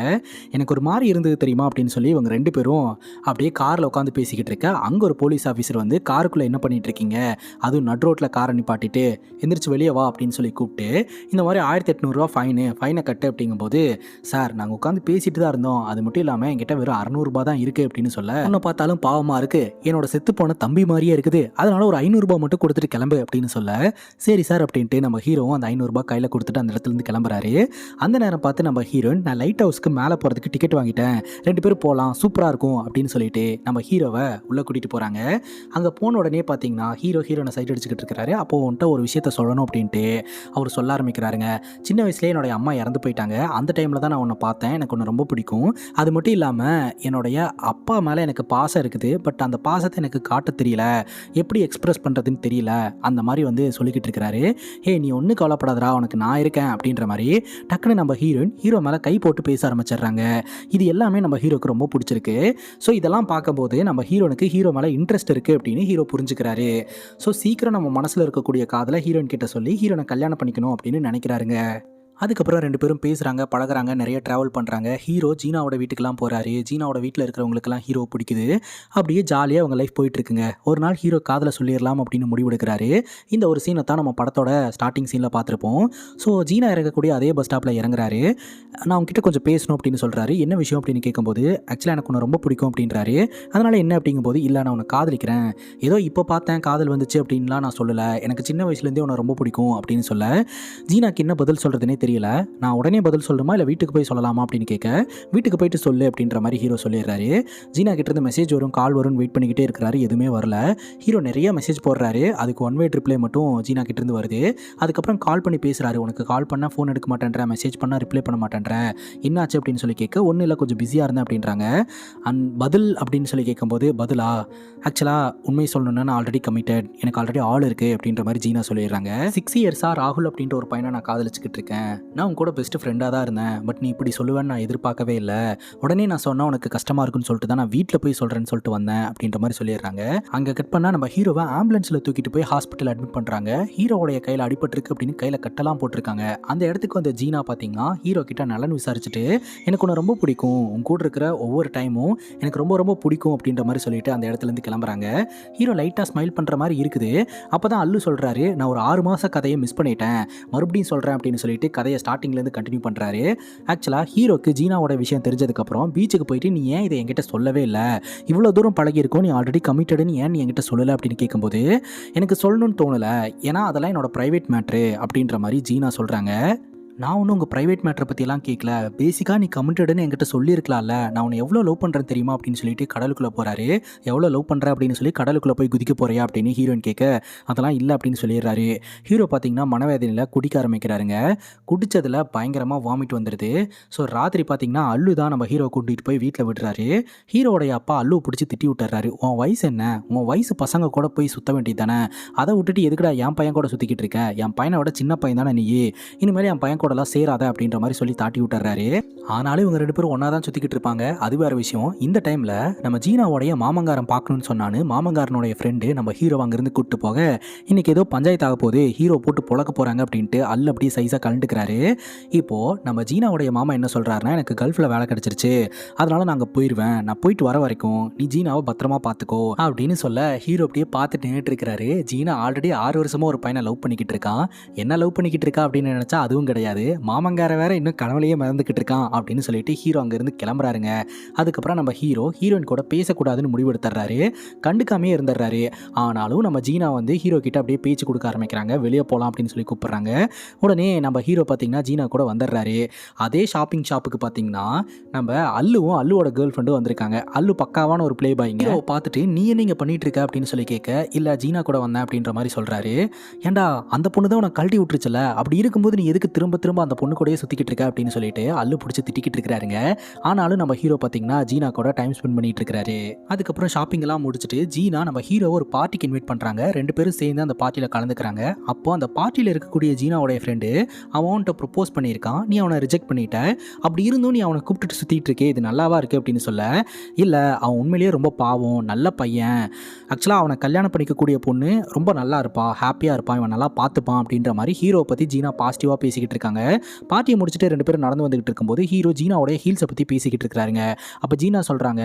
எனக்கு ஒரு மாதிரி இருந்தது தெரியுமா அப்படின்னு சொல்லி இவங்க 2 பேரும் அப்படியே காரில் உட்காந்து பேசிக்கிட்டு இருக்க, அங்கே ஒரு போலீஸ் ஆஃபீஸர் வந்து காருக்குள்ளே என்ன பண்ணிட்டு இருக்கீங்க, அதுவும் நட் ரோட்டில் காரை நிப்பாட்டிட்டு எந்திரிச்சு வெளியே வா அப்படின்னு சொல்லி கூப்பிட்டு, இந்த மாதிரி 1800 ரூபா ஃபைனை கட்டு அப்படிங்கும்போது, சார் நாங்கள் உட்காந்து பேசிட்டு தான் இருந்தோம், அது மட்டும் இல்லாமல் என்கிட்ட வெறும் 600 ரூபா தான் இருக்குது அப்படின்னு சொல்ல, உன்னை பார்த்தாலும் பாவமாக இருக்குது, என்னோட செத்து போன தம்பி மாதிரியே இருக்குது, அதனால ஒரு 500 ரூபா மட்டும் கொடுத்துட்டு கிளம்பு அப்படின்னு சொல்ல, சரி சார் அப்படின்ட்டு நம்ம ஹீரோவும் அந்த 500 ரூபாய் கையில் கொடுத்துட்டு அந்த இடத்துலேருந்து கிளம்புறாரு. அந்த நேரம் பார்த்து நம்ம ஹீரோயின், நான் லைட் ஹவுஸ்க்கு மேலே போகிறதுக்கு டிக்கெட் வாங்கிட்டேன், 2 பேரும் போகலாம் சூப்பராக இருக்கும் அப்படின்னு சொல்லிட்டு நம்ம ஹீரோவை உள்ளே கூட்டிகிட்டு போகிறாங்க. அங்கே போன உடனே பார்த்தீங்கன்னா ஹீரோனை சைட் அடிச்சுக்கிட்டு இருக்கிறாரு. அப்போ உன்ட்ட ஒரு விஷயத்த சொல்லணும் அப்படின்ட்டு அவர் சொல்ல ஆரம்பிக்கிறாருங்க. சின்ன வயசுலேயே என்னுடைய அம்மா இறந்து போயிட்டாங்க, அந்த டைமில் தான் நான் உன்னை பார்த்தேன், எனக்கு ஒன்று ரொம்ப பிடிக்கும், அது மட்டும் இல்லாமல் என்னுடைய அப்பா மேலே எனக்கு பாசம் இருக்குது, பட் அந்த பாசத்தை எனக்கு காட்ட தெரியல, எப்படி எக்ஸ்பிரஸ் பண்ணுறதுன்னு தெரியல, அந்த மாதிரி வந்து சொல்லிக்கிட்டு இருக்கிறாரு. நீ ஒன்றும் கவலைப்படாதரா, உனக்கு நான் இருக்கேன் அப்படின்ற மாதிரி டக்குன்னு நம்ம ஹீரோ மேலே கை போட்டு பேச ஆரம்பிச்சிடுறாங்க. இது எல்லாமே நம்ம ஹீரோக்கு ரொம்ப பிடிச்சிருக்கு. ஸோ இதெல்லாம் பார்க்கும்போது நம்ம ஹீரோ மேலே இன்ட்ரெஸ்ட் இருக்குது அப்படின்னு ஹீரோ புரிஞ்சுக்கிறாரு. ஸோ சீக்கிரம் நம்ம மனசில் இருக்கக்கூடிய காதலை ஹீரோயின் கிட்ட சொல்லி ஹீரோனை கல்யாணம் பண்ணிக்கணும் அப்படின்னு நினைக்கிறாருங்க. அதுக்கப்புறம் 2 பேரும் பேசுகிறாங்க, பழகுறாங்க, நிறைய ட்ராவல் பண்ணுறாங்க. ஹீரோ ஜீனாவோட வீட்டுக்கெல்லாம் போகிறாரு. ஜீனாவோட வீட்டில் இருக்கிறவங்களுக்கெல்லாம் ஹீரோ பிடிக்குது. அப்படியே ஜாலியாக அவங்க லைஃப் போயிட்டுருக்குங்க. ஒரு நாள் ஹீரோ காதலை சொல்லிடலாம் அப்படின்னு முடிவெடுக்கிறாரு. இந்த ஒரு சீனை தான் நம்ம படத்தோட ஸ்டார்டிங் சீனில் பார்த்துருப்போம். ஸோ ஜீனா இறங்கக்கூடிய அதே பஸ் ஸ்டாப்பில் இறங்குறாரு. நான் உங்ககிட்ட கொஞ்சம் பேசணும் அப்படின்னு சொல்கிறாரு. என்ன விஷயம் அப்படின்னு கேட்கும்போது, ஆக்சுவலாக எனக்கு உன்னை ரொம்ப பிடிக்கும் அப்படின்றாரு. அதனால் என்ன அப்படிங்கும்போது, இல்லை நான் உன்னை காதலிக்கிறேன், ஏதோ இப்போ பார்த்தேன் காதல் வந்துச்சு அப்படின்லாம் நான் சொல்லலை, எனக்கு சின்ன வயசுலேருந்தே உன்னை ரொம்ப பிடிக்கும் அப்படின்னு சொல்ல, ஜீனாக்கு என்ன பதில் சொல்கிறதுனே தெரியல. நான் உடனே பதில் சொல்லணுமா இல்லை வீட்டுக்கு போய் சொல்லலாமா அப்படின்னு கேட்க, வீட்டுக்கு போயிட்டு சொல்லு அப்படின்ற மாதிரி ஹீரோ சொல்லிடுறாரு. ஜீனா கிட்ட இருந்து மெசேஜ் வரும், கால் வரும்னு வெயிட் பண்ணிக்கிட்டே இருக்கிறாரு, எதுவுமே வரல. ஹீரோ நிறைய மெசேஜ் போடுறாரு, அதுக்கு 1 வே ரிப்ளை மட்டும் ஜீனா கிட்ட இருந்து வருது. அதுக்கப்புறம் கால் பண்ணி பேசுறாரு, உனக்கு கால் பண்ணால் ஃபோன் எடுக்க மாட்டேன்ற, மெசேஜ் பண்ணால் ரிப்ளை பண்ண மாட்டேன்ற, என்னாச்சு அப்படின்னு சொல்லி கேட்க, ஒன்றும் இல்லை கொஞ்சம் பிஸியாக இருந்தேன் அப்படின்றாங்க. பதில் அப்படின்னு சொல்லி கேட்கும்போது, பதிலா ஆக்சுவலாக உண்மை சொல்லணும்னா நான் ஆல்ரெடி கமிட்டட், எனக்கு ஆல்ரெடி ஆள் இருக்குது அப்படின்ற மாதிரி ஜீனா சொல்லிடுறாங்க. 6 இயர்ஸாக ராகுல் அப்படின்ற ஒரு பையனை நான் காதலிச்சுக்கிட்டு இருக்கேன், நான் உன் கூட பெஸ்ட் ஃப்ரெண்டாக தான் இருந்தேன், பட் நீ இப்படி சொல்லுவேன்னு நான் எதிர்பார்க்கவே இல்லை, உடனே நான் சொன்னால் உனக்கு கஷ்டமாக இருக்குன்னு சொல்லிட்டு தான் நான் வீட்டில் போய் சொல்கிறேன்னு சொல்லிட்டு வந்தேன் அப்படின்ற மாதிரி சொல்லிடுறாங்க. அங்கே கட் பண்ணால் நம்ம ஹீரோவை ஆம்புலன்ஸில் தூக்கிட்டு போய் ஹாஸ்பிட்டல் அட்மிட் பண்ணுறாங்க. ஹீரோவுடைய கையில் அடிபட்டிருக்கு அப்படின்னு கையில் கட்டெல்லாம் போட்டிருக்காங்க. அந்த இடத்துக்கு வந்து ஜீனா பார்த்தீங்கன்னா ஹீரோ கிட்ட நலன் விசாரிச்சுட்டு, எனக்கு உன்னை ரொம்ப பிடிக்கும், உன் கூட இருக்கிற ஒவ்வொரு டைமும் எனக்கு ரொம்ப ரொம்ப பிடிக்கும் அப்படின்ற மாதிரி சொல்லிட்டு அந்த இடத்துலேருந்து கிளம்புறாங்க. ஹீரோ லைட்டாக ஸ்மைல் பண்ணுற மாதிரி இருக்குது. அப்போ தான் அல்லு சொல்கிறாரு, நான் ஒரு 6 மாத கதையை மிஸ் பண்ணிட்டேன், மறுபடியும் சொல்கிறேன் அப்படின்னு சொல்லிட்டு கதையை ஸ்டார்டிங்லேருந்து கண்டினியூ பண்ணுறாரு. ஆக்சுவலாக ஹீரோக்கு ஜீனாவோட விஷயம் தெரிஞ்சதுக்கப்புறம் பீச்சுக்கு போயிட்டு, நீ ஏன் இதை என்கிட்ட சொல்லவே இல்லை, இவ்வளோ தூரம் பழகிருக்கோம், நீ ஆல்ரெடி கமிட்டடுன்னு ஏன் நீ என்கிட்ட சொல்லலை அப்படின்னு கேட்கும்போது, எனக்கு சொல்லணும்னு தோணலை, ஏன்னா அதெல்லாம் என்னோட ப்ரைவேட் மேட்ரு அப்படின்ற மாதிரி ஜீனா சொல்கிறாங்க. நான் ஒன்றும் உங்கள் ப்ரைவேட் மேட்டரை பற்றியெல்லாம் கேட்கல, பேசிக்காக நீ கமிட்டடுன்னு என்கிட்ட சொல்லியிருக்கலாம்ல, நான் உன்னை எவ்வளோ லவ் பண்ணுறேன் தெரியுமா அப்படின்னு சொல்லிட்டு கடலுக்குள்ளே போகிறாரு. எவ்வளோ லவ் பண்ணுற அப்படின்னு சொல்லி கடலுக்குள்ளே போய் குதிக்க போறியா அப்படின்னு ஹீரோயின் கேட்க, அதெல்லாம் இல்லை அப்படின்னு சொல்லிடுறாரு. ஹீரோ பார்த்தீங்கன்னா மனவேதனையில் குடிக்க ஆரம்பிக்கிறாருங்க. குடித்ததில் பயங்கரமாக வாமிட் வந்துடுது. ஸோ ராத்திரி பார்த்தீங்கன்னா அல்லு தான் நம்ம ஹீரோ கூட்டிகிட்டு போய் வீட்டில் விடுறாரு. ஹீரோடைய அப்பா அல்லுவை பிடிச்சி திட்டி விட்டுறாரு, உன் வயசு என்ன, உன் வயசு பசங்க கூட போய் சுற்ற வேண்டியது தானே, அதை விட்டுட்டு எதுக்குடா என் பையன் கூட சுற்றிக்கிட்டு இருக்க, என் பையனை விட சின்ன பையன் தானே நீ, இனிமேல் என் பையன் கூடலாம் சேராத அப்படின்ற மாதிரி சொல்லி தாட்டி விட்டுறாரு. ஆனாலும் இவங்க 2 பேரும் ஒன்றா தான் சுற்றிக்கிட்டு இருப்பாங்க, அது வேறு விஷயம். இந்த டைமில் நம்ம ஜீனாவோடைய மாமங்காரன் பார்க்கணும்னு சொன்னான்னு மாமங்காரனுடைய ஃப்ரெண்டு நம்ம ஹீரோ அங்கேருந்து கூப்பிட்டு போக, இன்றைக்கி ஏதோ பஞ்சாயத்து ஆக போகுது, ஹீரோ போட்டு புழக்க போகிறாங்க அப்படின்ட்டு அல்ல அப்படியே சைஸாக கலந்துக்கிறாரு. இப்போது நம்ம ஜீனாவுடைய மாமா என்ன சொல்கிறாருன்னா, எனக்கு கல்ஃபில் வேலை கிடச்சிருச்சு, அதனால் நான் அங்கே போயிடுவேன், நான் போயிட்டு வர வரைக்கும் நீ ஜீனாவை பத்திரமா பார்த்துக்கோ அப்படின்னு சொல்ல, ஹீரோ அப்படியே பார்த்துட்டு நின்றுட்டு இருக்கிறாரு. ஜீனா ஆல்ரெடி 6 வருஷமாக ஒரு பையனை லவ் பண்ணிக்கிட்டு இருக்கான், என்ன லவ் பண்ணிக்கிட்டு இருக்கா அப்படின்னு நினச்சா அதுவும் கிடையாது, மாமங்கார வேற இன்னும் கனவுலையே மறந்துக்கிட்டு இருக்கான் அப்படின்னு சொல்லிட்டு ஹீரோ அங்கேருந்து கிளம்புறாருங்க. அதுக்கப்புறம் நம்ம ஹீரோயின் கூட பேசக்கூடாதுன்னு முடிவெடுத்துறாரு, கண்டுக்காமே இருந்துடுறாரு. ஆனாலும் நம்ம ஜீனா வந்து ஹீரோ கிட்ட அப்படியே பேச்சு கொடுக்க ஆரம்பிக்கிறாங்க, வெளியே போகலாம் அப்படின்னு சொல்லி கூப்பிட்றாங்க. உடனே நம்ம ஹீரோ பார்த்தீங்கன்னா ஜீனா கூட வந்துடுறாரு. அதே ஷாப்பிங் ஷாப்புக்கு பார்த்தீங்கன்னா நம்ம அல்லுவும் அல்லுவோட கேர்ள் ஃப்ரெண்டும் வந்திருக்காங்க. அல்லு பக்காவான ஒரு ப்ளே பாய்ங்க. பார்த்துட்டு நீ என்ன இங்கே பண்ணிட்டு இருக்க அப்படின்னு சொல்லி கேட்க, இல்லை ஜீனா கூட வந்தேன் அப்படின்ற மாதிரி சொல்கிறாரு. ஏண்டா அந்த பொண்ணு தான் உனக்கு கழட்டி விட்டுருச்சுல, அப்படி இருக்கும்போது நீ எதுக்கு திரும்ப திரும்ப அந்த பொண்ணு கூடயே சுற்றிக்கிட்டு இருக்க அப்படின்னு சொல்லிட்டு அல்லு பிடிச்சி திட்டிக்கிட்டு இருக்கிறாருங்க. ஆனாலும் நம்ம ஹீரோ பார்த்தீங்கன்னா ஜீனா கூட டைம் ஸ்பெண்ட் பண்ணிட்டு இருக்காரு. அதுக்கப்புறம் ஷாப்பிங் எல்லாம் முடிச்சுட்டு ஜீனா நம்ம ஹீரோ ஒரு பார்ட்டிக்கு இன்வைட் பண்ணுறாங்க. 2 பேரும் சேர்ந்து அந்த பார்ட்டியில் கலந்துக்கிறாங்க. அப்போ அந்த பார்ட்டியில் இருக்கக்கூடிய ஜீனாவுடைய ஃப்ரெண்டு அவன்கிட்ட ப்ரொப்போஸ் பண்ணியிருக்கான். நீ அவனை ரிஜெக்ட் பண்ணிட்ட, அப்படி இருந்தும் நீ அவனை கூப்பிட்டுட்டு சுற்றிட்டு இருக்கே, இது நல்லாவா இருக்குது அப்படின்னு சொல்ல, இல்லை அவன் உண்மையிலேயே ரொம்ப பாவம், நல்ல பையன், ஆக்சுவலாக அவனை கல்யாணம் பண்ணிக்கக்கூடிய பொண்ணு ரொம்ப நல்லா இருப்பா, ஹாப்பியாக இருப்பான், இவன் நல்லா பார்த்துப்பான் அப்படின்ற மாதிரி ஹீரோவை பற்றி ஜீனா பாசிட்டிவாக பேசிக்கிட்டு இருக்காங்க. பார்ட்டியை முடிச்சுட்டு 2 பேரும் நடந்து வந்துகிட்டு இருக்கும்போது ஹீரோ ஜீனாவோடைய ஹீல்ஸை பற்றி பேசிக்கிட்டு இருக்கிறாருங்க. அப்போ ஜீனா சொல்கிறாங்க,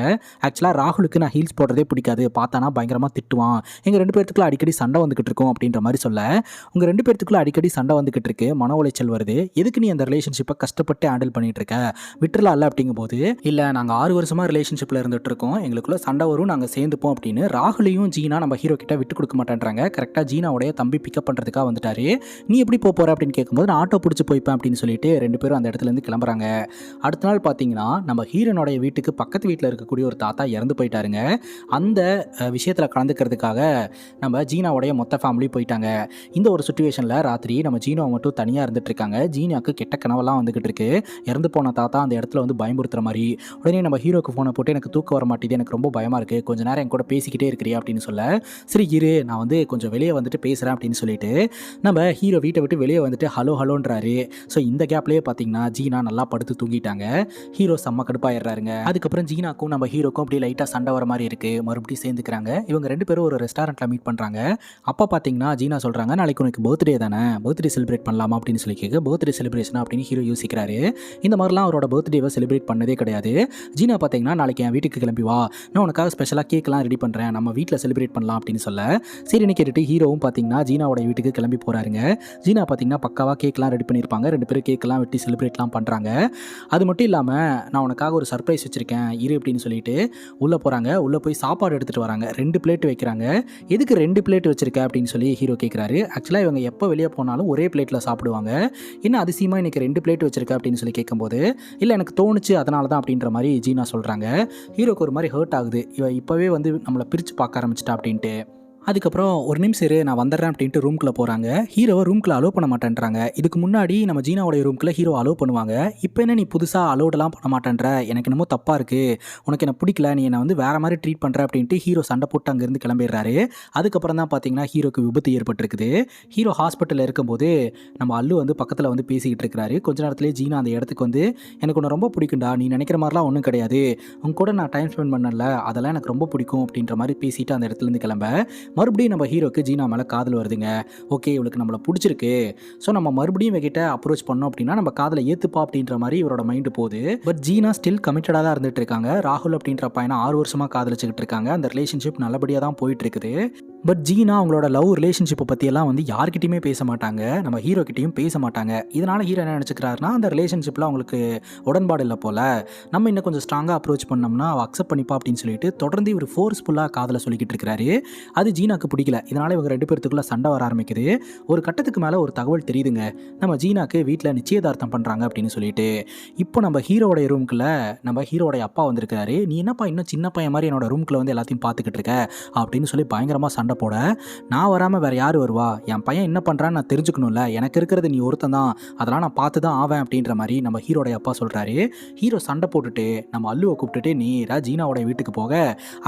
ஆக்சுவலாக ராகுலுக்கு நான் ஹீல்ஸ் போடுறதே பிடிக்காது, பார்த்தானா பயங்கரமாக திட்டுவான், எங்கள் 2 பேர்த்துக்குள்ள அடிக்கடி சண்டை வந்துக்கிட்டு இருக்கோம் அப்படின்ற மாதிரி சொல்ல, உங்கள் 2 பேர்த்துக்குள்ள அடிக்கடி சண்டை வந்துக்கிட்டு இருக்கு, மன உளைச்சல் வருது, எதுக்கு நீ அந்த ரிலேஷன்ஷிப்பை கஷ்டப்பட்டு ஹேண்டில் பண்ணிட்டு இருக்க, விட்டுலாம் இல்லை அப்படிங்கும்போது, இல்லை நாங்கள் 6 வருஷமாக ரிலேஷன்ஷிப்பில் இருந்துகிட்டு இருக்கோம், எங்களுக்குள்ள சண்டை வரும், நாங்கள் சேர்ந்துப்போம் அப்படின்னு ராகுலையும் ஜீனா நம்ம ஹீரோ கிட்ட விட்டு கொடுக்க மாட்டேன்றாங்க. கரெக்டாக ஜீனாவுடைய தம்பி பிக்கப் பண்ணுறதுக்காக வந்துட்டாரு. நீ எப்படி போகிற அப்படின்னு கேட்கும்போது நான் ஆட்டோ பிடிச்சி போய்ப்பேன் அப்படின்னு சொல்லிட்டு 2 பேரும் அந்த இடத்துலேருந்து கிளம்புறாங்க. அடுத்த நாள் பார்த்தீங்கன்னா நம்ம ஹீரோனுடைய வீட்டுக்கு பக்கத்து வீட்டில் இருக்கக்கூடிய ஒரு தாத்தா இறந்து போயிட்டாருங்க. அந்த விஷயத்தில் கலந்துக்கிறதுக்காக நம்ம ஜீனாவுடைய மொத்த ஃபேமிலி போயிட்டாங்க. இந்த ஒரு சுச்சுவேஷனில் ராத்திரி நம்ம ஜீனாவை மட்டும் தனியாக இருந்துட்டு இருக்காங்க. ஜீனாவுக்கு கெட்ட கனவெல்லாம் வந்துகிட்டு இருக்கு. இறந்து போன தாத்தா அந்த இடத்துல வந்து பயமுறுத்துற மாதிரி. உடனே நம்ம ஹீரோக்கு ஃபோனை போட்டு எனக்கு தூக்கம் வர மாட்டேது, எனக்கு ரொம்ப பயமாக இருக்குது, கொஞ்ச நேரம் என் கூட பேசிக்கிட்டே இருக்கிறியா அப்படின்னு சொல்ல, சரி இரு நான் வந்து கொஞ்சம் வெளியே வந்துட்டு பேசுகிறேன் அப்படின்னு சொல்லிட்டு நம்ம ஹீரோ வீட்டை விட்டு வெளியே வந்துட்டு ஹலோ ஹலோன்றாரு. ஸோ இந்த கேப்லேயே பார்த்தீங்கன்னா ஜீனா நல்லா படுத்து தூங்கிட்டாங்க. ஹீரோ செம்ம கடுப்பாயிடுறாருங்க. அதுக்கப்புறம் ஜீனாக்கும் நம்ம ஹீரோக்கும் அப்படியே லைட்டாக சண்டை வர மாதிரி இருக்குது. மறுபடியும் சேர்ந்துக்கிறாங்க. இவங்க 2 பேரும் ஒரு ரெஸ்டாரண்ட்டில் மீட் பண்ணுறாங்க. அப்போ பார்த்தீங்கன்னா ஜீனா சொல்கிறாங்க, நாளைக்கு உனக்கு பர்த்டே தானே, பர்த்டே செலிப்ரேட் பண்ணலாமா அப்படின்னு சொல்லி கேட்க, பர்த்டே செலிப்ரேஷன் அப்படின்னு ஹீரோ யோசிக்கிறாரு. இந்த மாதிரிலாம் அவரோட பர்த்டேவை செலிப்ரேட் பண்ணதே கிடையாது. ஜீனா பார்த்தீங்கன்னா நாளைக்கு என் வீட்டுக்கு கிளம்பி வா, நான் உனக்காக ஸ்பெஷலாக கேக்லாம் ரெடி பண்ணுறேன், நம்ம வீட்டில் செலிப்ரேட் பண்ணலாம் அப்படின்னு சொல்ல, சரின்னு கேட்டுட்டு ஹீரோவும் பார்த்தீங்கன்னா ஜீனாவோட வீட்டுக்கு கிளம்பி போகிறாருங்க. ஜீனா பார்த்தீங்கன்னா பக்காவாக கேக்லாம் ரெடி பண்ணியிருப்பாங்க. 2 பேரும் கேக்கெல்லாம் வெட்டி செலிப்ரேட்லாம் பண்ணுறாங்க. அது மட்டும் இல்லாமல் நான் உனக்காக ஒரு சர்ப்ரைஸ் வச்சுருக்கேன் இரு அப்படின்னு சொல்லிட்டு உள்ளே போகிறாங்க. உள்ளே போய் சாப்பாடு எடுத்துகிட்டு வராங்க. 2 பிளேட் வைக்கிறாங்க. எதுக்கு 2 பிளேட் வச்சுருக்க அப்படின்னு சொல்லி ஹீரோ கேட்குறாரு. ஆக்சுவலாக இவங்க எப்போ வெளியே போனாலும் ஒரே பிளேட்டில் சாப்பிடுவாங்க. என்ன அதிசயமாக இன்றைக்கி 2 பிளேட் வச்சுருக்க அப்படின்னு சொல்லி கேட்கும்போது, இல்லை எனக்கு தோணுச்சு அதனால தான் அப்படின்ற மாதிரி ஜீனா சொல்கிறாங்க. ஹீரோக்கு ஒரு மாதிரி ஹர்ட் ஆகுது, இவ இப்போவே வந்து நம்மளை பிரித்து பார்க்க ஆரம்பிச்சிட்டா அப்படின்ட்டு. அதுக்கப்புறம் ஒரு நிமிஷம் இரு நான் வந்துடுறேன் அப்படின்ட்டு ரூம்குள்ளே போகிறாங்க. ஹீரோவை ரூம்குள்ளே அலோவ் பண்ண மாட்டேன்றாங்க. இதுக்கு முன்னாடி நம்ம ஜீனாவோடைய ரூம்குள்ளே ஹீரோ அலோவ் பண்ணுவாங்க. இப்போ என்ன நீ புதுசாக அலோடெல்லாம் பண்ண மாட்டேன்ற, எனக்கு என்னமோ தப்பாக இருக்குது, உனக்கு என்ன பிடிக்கல, நீ என்னை வந்து வேறு மாதிரி ட்ரீட் பண்ணுற அப்படின்ட்டு ஹீரோ சண்டை போட்டு அங்கேருந்து கிளம்பிடுறாரு. அதுக்கப்புறம் தான் பார்த்தீங்கன்னா ஹீரோக்கு விபத்து ஏற்பட்டிருக்குது. ஹீரோ ஹாஸ்பிட்டலில் இருக்கும்போது நம்ம அல்லு வந்து பக்கத்தில் வந்து பேசிக்கிட்டு இருக்கிறாரு. கொஞ்ச நேரத்துலேயே ஜீனா அந்த இடத்துக்கு வந்து, எனக்கு உன்னை ரொம்ப பிடிக்கும்டா, நீ நினைக்கிற மாதிரிலாம் ஒன்றும் கிடையாது, உங்க கூட நான் டைம் ஸ்பெண்ட் பண்ணல, அதெல்லாம் எனக்கு ரொம்ப பிடிக்கும் அப்படின்ற மாதிரி பேசிட்டு அந்த இடத்துலேருந்து கிளம்ப, மறுபடியும் நம்ம ஹீரோக்கு ஜீனா மேலே காதல் வருதுங்க. ஓகே இவளுக்கு நம்மளை பிடிச்சிருக்கு, ஸோ நம்ம மறுபடியும் இவகிட்ட அப்ரோச் பண்ணோம் அப்படின்னா நம்ம காதலை ஏற்றுப்பா அப்படின்ற மாதிரி இவரோட மைண்டு போகுது. பட் ஜீனா ஸ்டில் கமிட்டடாக தான் இருந்துட்டு இருக்காங்க. ராகுல் அப்படின்ற பையனை 6 வருஷமாக காதலிச்சுக்கிட்டு இருக்காங்க. அந்த ரிலேஷன்ஷிப் நல்லபடியாக தான் போயிட்டு இருக்குது. பட் ஜீனா அவங்களோட லவ் ரிலேஷன்ஷிப்பை பற்றியெல்லாம் வந்து யார்கிட்டையுமே பேச மாட்டாங்க, நம்ம ஹீரோ கிட்டையும் பேச மாட்டாங்க. இதனால் ஹீரோ என்ன நினச்சிக்கிறாருன்னா, அந்த ரிலேஷன்ஷிப்பில் அவங்களுக்கு உடன்பாடு இல்லை போல், நம்ம இன்னும் கொஞ்சம் ஸ்ட்ராங்காக அப்ரோச் பண்ணோம்னா அவள் அக்செப்ட் பண்ணிப்பா அப்படின்னு சொல்லிட்டு தொடர்ந்து இவர் ஃபோர்ஸ்ஃபுல்லாக காதலை சொல்லிக்கிட்டு இருக்கிறாரு. அது ஜீனாக்கு பிடிக்கல. இதனால் இவங்க 2 பேர்த்துக்குள்ள சண்டை வர ஆரம்பிக்குது. ஒரு கட்டத்துக்கு மேலே ஒரு தகவல் தெரியுதுங்க, நம்ம ஜீனாக்கு வீட்டில் நிச்சயதார்த்தம் பண்ணுறாங்க அப்படின்னு சொல்லிட்டு. இப்போ நம்ம ஹீரோடைய ரூம்குள்ளே நம்ம ஹீரோடைய அப்பா வந்திருக்காரு. நீ என்னப்பா இன்னும் சின்ன பையன் மாதிரி என்னோட ரூம்குள்ளே வந்து எல்லாத்தையும் பார்த்துக்கிட்டு இருக்க அப்படின்னு சொல்லி பயங்கரமாக சண்டை போட, நான் வராமல் வேறு யார் வருவா, என் பையன் என்ன பண்ணுறான்னு நான் தெரிஞ்சுக்கணும்ல, எனக்கு இருக்கிறது நீ ஒருத்தன் தான், அதெல்லாம் நான் பார்த்து தான் ஆவேன் அப்படின்ற மாதிரி நம்ம ஹீரோடைய அப்பா சொல்கிறாரு. ஹீரோ சண்டை போட்டுட்டு நம்ம அல்லுவை கூப்பிட்டுட்டு நேராக ஜீனாவோட வீட்டுக்கு போக,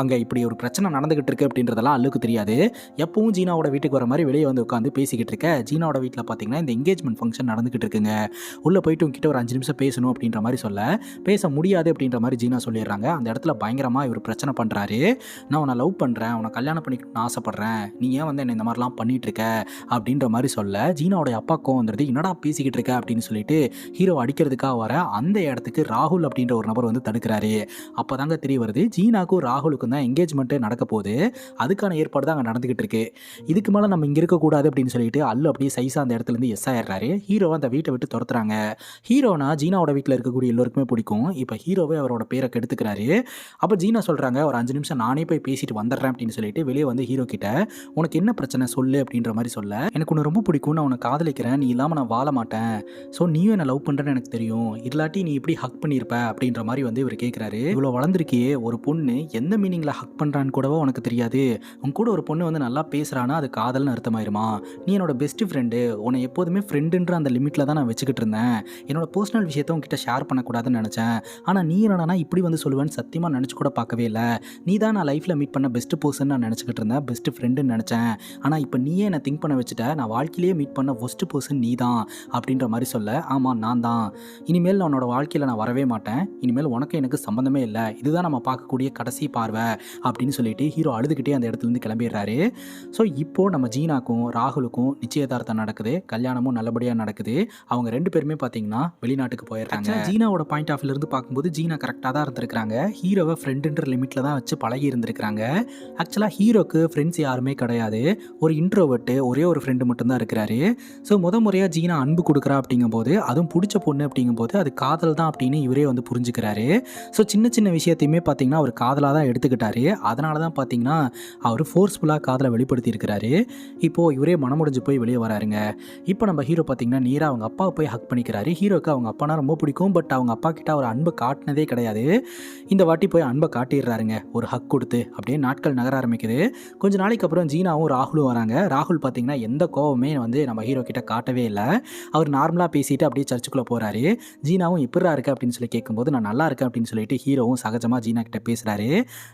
அங்கே இப்படி ஒரு பிரச்சனை நடந்துகிட்டு இருக்கு அப்படின்றதெல்லாம் அல்லுக்கு தெரியாது. எப்பவும் ஜீனாவோட வீட்டுக்கு வர மாதிரி வெளியே வந்து உட்காந்து பேசிக்கிட்டு இருக்க, ஜீனாவோட வீட்டில் பார்த்தீங்கன்னா இந்த என்கேஜ்மெண்ட் ஃபங்க்ஷன் நடந்துகிட்டு இருக்குங்க. உள்ளே போயிட்டு உங்ககிட்ட ஒரு 5 நிமிஷம் பேசணும் அப்படின்ற மாதிரி சொல்ல, பேச முடியாது அப்படின்ற மாதிரி ஜீனா சொல்லிடுறாங்க. அந்த இடத்துல பயங்கரமாக இவர் பிரச்சனை பண்ணுறாரு. நான் உன்னை லவ் பண்ணுறேன், உன்னை கல்யாணம் பண்ணிக்கணும்னு ஆசைப்படுறேன், நீ ஏன் வந்து என்ன இந்த மாதிரிலாம் பண்ணிட்டு இருக்க அப்படின்ற மாதிரி சொல்ல, ஜீனாவோட அப்பாக்கும் வந்துடுது. என்னடா பேசிக்கிட்டு இருக்க அப்படின்னு சொல்லிட்டு ஹீரோ அடிக்கிறதுக்காக வர அந்த இடத்துக்கு ராகுல் அப்படின்ற ஒரு நபர் வந்து தடுக்கிறாரு. அப்போ தாங்க தெரிய வருது, ஜீனாக்கும் ராகுலுக்கும் தான் என்கேஜ்மெண்ட்டு நடக்க போகுது. அதுக்கான ஏற்பாடு தான் அங்கே நடந்துகிட்டு இருக்கு. இதுக்கு மேலே நம்ம இங்கே இருக்கக்கூடாது அப்படின்னு சொல்லிட்டு அல்லு அப்படியே சைஸாக அந்த இடத்துலேருந்து எஸ் ஆயிடுறாரு. ஹீரோவை அந்த வீட்டை விட்டு துரத்துறாங்க. ஹீரோனா ஜீனாவோட வீட்டில் இருக்கக்கூடிய எல்லோருக்குமே பிடிக்கும். இப்போ ஹீரோவே அவரோட பேரை கெடுத்துக்கிறாரு. அப்போ ஜீனா சொல்கிறாங்க, ஒரு 5 நிமிஷம் நானே போய் பேசிட்டு வந்துடுறேன் அப்படின்னு சொல்லிட்டு வெளியே வந்து ஹீரோ கிட்ட கிட்ட. உனக்கு என்ன பிரச்சனை சொல்லு அப்படின்ற மாதிரி சொல்ல, எனக்கு உன்னை ரொம்ப பிடிக்கும், நான் உன்னை காதலிக்கிறேன், நீ இல்லாமல் நான் வாழ மாட்டேன், ஸோ நீயும் என்ன லவ் பண்ணுறேன்னு எனக்கு தெரியும், இல்லாட்டி நீ இப்படி ஹக் பண்ணியிருப்ப அப்படின்ற மாதிரி வந்து இவர் கேட்குறாரு. இவ்வளோ வளர்ந்துருக்கியே, ஒரு பொண்ணு எந்த மீனிங்கில் ஹக் பண்ணுறான்னு கூடவோ உனக்கு தெரியாது, உன் கூட ஒரு பொண்ணு வந்து நல்லா பேசுகிறான்னா அது காதல்னு அர்த்தமாயிருமா, நீ என்னோட பெஸ்ட் ஃப்ரெண்டு, உன்னை எப்போதுமே ஃப்ரெண்டுன்ற அந்த லிமிட்டில் தான் நான் வச்சுக்கிட்டு இருந்தேன், என்னோட பர்சனல் விஷயத்தை உங்ககிட்ட ஷேர் பண்ணக்கூடாதுன்னு நினச்சேன், ஆனால் நீ என்னன்னா இப்படி வந்து சொல்லுவேன்னு சத்தியமாக நினச்சி கூட பார்க்கவே இல்லை, நீ தான் நான் லைஃப்பில் மீட் பண்ண பெஸ்ட் பர்சன் நான் நினச்சிக்கிட்டு இருந்தேன், பெஸ்ட் ஃப்ரெண்டுன்னு நினச்சேன், ஆனால் இப்போ நீயே என்னை திங்க் பண்ண வச்சுட்ட, நான் வாழ்க்கையிலேயே மீட் பண்ண ஒஸ்ட் பர்சன் நீ தான் அப்படின்ற மாதிரி சொல்ல, ஆமாம் நான் தான், இனிமேல் நான் உன்னோட வாழ்க்கையில் நான் வரவே மாட்டேன், இனிமேல் உனக்கு எனக்கு சம்மந்தமே இல்லை, இதுதான் நம்ம பார்க்கக்கூடிய கடைசி பார்வை அப்படின்னு சொல்லிட்டு ஹீரோ அழுதுகிட்டே அந்த இடத்துலேருந்து கிளம்பிடுறாரு. ஸோ இப்போது நம்ம ஜீனாக்கும் ராகுலுக்கும் நிச்சயதார்த்தம் நடக்குது, கல்யாணமும் நல்லபடியாக நடக்குது. அவங்க 2 பேருமே பார்த்தீங்கன்னா வெளிநாட்டுக்கு போயிடுறாங்க. ஜீனாவோட பாயிண்ட் ஆஃப் வியூலேருந்து பார்க்கும்போது ஜீனா கரெக்டாக தான் இருந்திருக்காங்க, ஹீரோவை ஃப்ரெண்டுன்ற லிமிட்டில் தான் வச்சு பழகி இருந்திருக்கிறாங்க. ஆக்சுவலாக ஹீரோக்கு ஃப்ரெண்ட்ஸ் யாருமே கிடையாது, ஒரு இன்ட்ரோவர்ட்டு ஒரே ஒரு ஃப்ரெண்டு மட்டும்தான் இருக்கிறாரு. ஸோ முறையாக ஜீனா அன்பு கொடுக்குறா அப்படிங்கும்போது, அதுவும் பிடிச்ச பொண்ணு அப்படிங்கும்போது அது காதல் தான் அப்படின்னு இவரே வந்து புரிஞ்சுக்கிறாரு. ஸோ சின்ன விஷயத்தையுமே பார்த்தீங்கன்னா அவர் காதலாக தான் எடுத்துக்கிட்டாரு. அதனால தான் பார்த்தீங்கன்னா அவர் ஃபோர்ஸ்ஃபுல்லாக காதலை வெளிப்படுத்தி இருக்கிறாரு. இப்போது இவரே மனமுடிஞ்சு போய் வெளியே வராருங்க. இப்போ நம்ம ஹீரோ பார்த்தீங்கன்னா நேராக அவங்க அப்பாவை போய் ஹக் பண்ணிக்கிறாரு. ஹீரோக்கு அவங்க அப்பானா ரொம்ப பிடிக்கும், பட் அவங்க அப்பா கிட்ட அவர் அன்பை காட்டினதே கிடையாது. இந்த வாட்டி போய் அன்பை காட்டிடுறாருங்க, ஒரு ஹக் கொடுத்து. அப்படியே நாட்கள் நகர ஆரம்பிக்குது. கொஞ்ச நாளைக்கு அப்புறம் ஜீனாவும் ராகுலும் வராங்க. ராகுல் பார்த்தீங்கன்னா எந்த கோவமே வந்து நம்ம ஹீரோ கிட்ட காட்டவே இல்லை. அவர் நார்மலாக பேசிட்டு அப்படியே சர்ச்சுக்குள்ளே போகிறாரு. ஜீனாவும் எப்படிரா இருக்கு அப்படின்னு சொல்லி கேட்கும்போது, நான் நல்லா இருக்கேன் அப்படின்னு சொல்லிட்டு ஹீரோவும் சகஜமாக ஜீனா கிட்ட பேசுகிறாரு.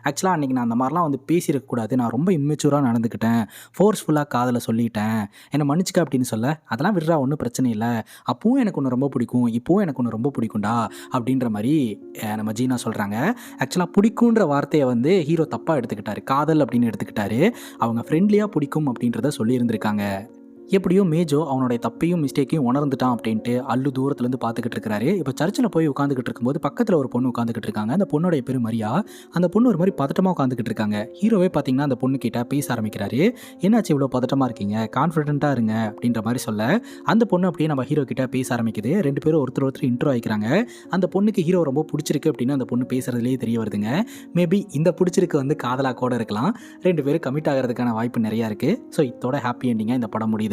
ஆக்சுவலாக அன்றைக்கி நான் அந்த மாதிரிலாம் வந்து பேசியிருக்கக்கூடாது, நான் ரொம்ப இம்மெச்சூராக நடந்துக்கிட்டேன், ஃபோர்ஸ்ஃபுல்லாக காதலை சொல்லிட்டேன், என்னை மன்னிச்சுக்க அப்படின்னு சொல்ல, அதெல்லாம் விடுறா ஒன்றும் பிரச்சனை இல்லை, அப்பவும் எனக்கு ஒன்று ரொம்ப பிடிக்கும், இப்போவும் எனக்கு ஒன்று ரொம்ப பிடிக்கும்டா அப்படின்ற மாதிரி நம்ம ஜீனா சொல்கிறாங்க. ஆக்சுவலாக பிடிக்குன்ற வார்த்தையை வந்து ஹீரோ தப்பாக எடுத்துக்கிட்டாரு, காதல் அப்படின்னு எடுத்துக்கிட்டாரு. அவங்க ஃப்ரெண்ட்லியாக பிடிக்கும் அப்படின்றத சொல்லியிருந்திருக்காங்க. எப்படியோ மேஜோ அவனுடைய தப்பையும் மிஸ்டேக்கையும் உணர்ந்துட்டான் அப்படின்ட்டு அல்லு தூரத்துலேருந்து பார்த்துக்கிட்டு இருக்கிறாரு. இப்போ சர்ச்சில் போய் உட்காந்துக்கிட்டு இருக்கும்போது பக்கத்தில் ஒரு பொண்ணு உட்காந்துக்கிட்டு இருக்காங்க. அந்த பொண்ணுடைய பேர் மரியா. அந்த பொண்ணு ஒரு மாதிரி பதட்டமாக உட்காந்துக்கிட்டு இருக்காங்க. ஹீரோவே பார்த்தீங்கன்னா அந்த பொண்ணு கிட்ட பேச ஆரம்பிக்கிறாரு. என்னாச்சு இவ்வளோ பதட்டமாக இருக்கீங்க, கான்ஃபிடென்ட்டாக இருங்க அப்படின்ற மாதிரி சொல்ல, அந்த பொண்ணு அப்படியே நம்ம ஹீரோ கிட்ட பேச ஆரம்பிக்குது. 2 பேரும் ஒருத்தர் இன்ட்ரோ ஆகிக்கிறாங்க. அந்த பொண்ணுக்கு ஹீரோ ரொம்ப பிடிச்சிருக்கு அப்படின்னு அந்த பொண்ணு பேசுறதுலேயே தெரிய வருதுங்க. மேபி இந்த பிடிச்சிருக்கு வந்து காதலாக கூட இருக்கலாம். 2 பேரும் கமிட் ஆகிறதுக்கான வாய்ப்பு நிறையா இருக்குது. ஸோ இதோட ஹாப்பி எண்டிங்காக இந்த படம் முடியுது.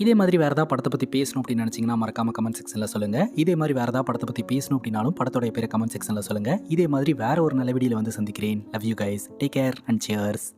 இதே மாதிரி வேறு ஏதாவது படத்தை பற்றி பேசணும் அப்படின்னு நினச்சிங்கன்னா மறக்காமல் கமெண்ட் செக்ஷனில் சொல்லுங்கள். இதே மாதிரி வேறு ஏதாவது படத்தை பற்றி பேசணும் அப்படின்னாலும் படத்தோடைய பேரை கமெண்ட் செக்ஷனில் சொல்லுங்கள். இதே மாதிரி வேறு ஒரு நல்ல வீடியோவில் வந்து சந்திக்கிறேன். Love you guys, take care and cheers.